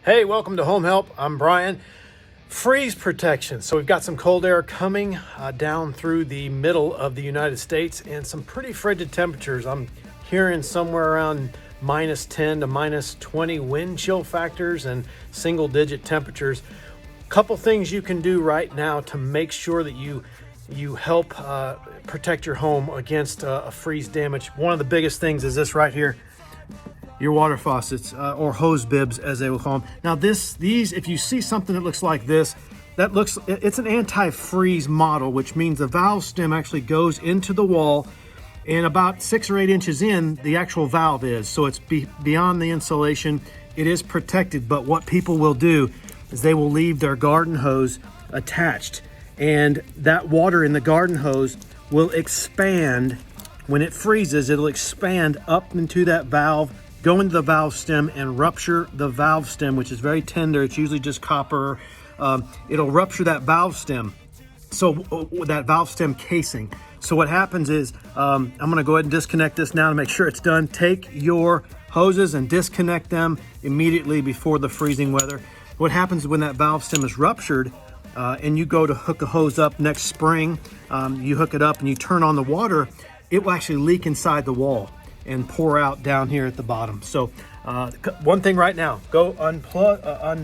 Hey, welcome to Home Help. I'm Brian. Freeze protection. So we've got some cold air coming down through the middle of the United States and some pretty frigid temperatures. I'm hearing somewhere around minus 10 to minus 20 wind chill factors and single digit temperatures. Couple things you can do right now to make sure that you help protect your home against a freeze damage. One of the biggest things is this right here. Your water faucets or hose bibs, as they will call them. Now these, if you see something that looks like this, it's an anti-freeze model, which means the valve stem actually goes into the wall, and about 6 or 8 inches in, the actual valve is. So it's beyond the insulation. It is protected, but what people will do is they will leave their garden hose attached, and that water in the garden hose will expand. When it freezes, it'll expand up into that valve, go into the valve stem and rupture the valve stem, which is very tender. It's usually just copper. It'll rupture that valve stem, so that valve stem casing. So what happens is, I'm gonna go ahead and disconnect this now to make sure it's done. Take your hoses and disconnect them immediately before the freezing weather. What happens when that valve stem is ruptured and you go to hook a hose up next spring, you hook it up and you turn on the water, it will actually leak inside the wall and pour out down here at the bottom. So one thing right now, go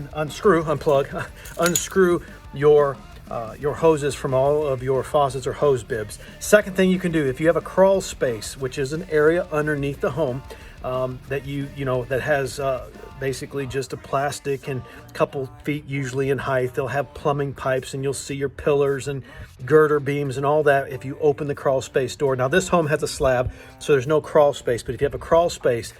unscrew your hoses from all of your faucets or hose bibs. Second thing you can do, if you have a crawl space, which is an area underneath the home that has basically just a plastic and a couple feet usually in height, they'll have plumbing pipes, and you'll see your pillars and girder beams and all that if you open the crawl space door. Now this home has a slab, so there's no crawl space, but if you have a crawl space,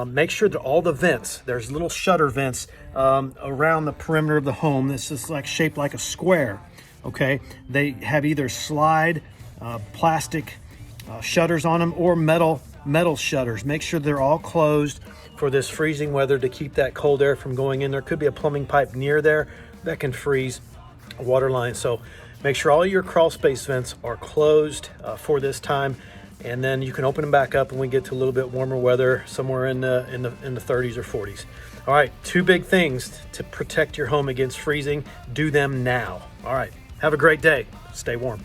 make sure that all the vents, there's little shutter vents around the perimeter of the home. This is shaped like a square, okay? They have either slide plastic shutters on them or metal shutters. Make sure they're all closed for this freezing weather to keep that cold air from going in. There could be a plumbing pipe near there that can freeze a water line. So make sure all your crawl space vents are closed for this time, and then you can open them back up when we get to a little bit warmer weather, somewhere in the 30s or 40s. All right, 2 big things to protect your home against freezing. Do them now. All right, have a great day. Stay warm.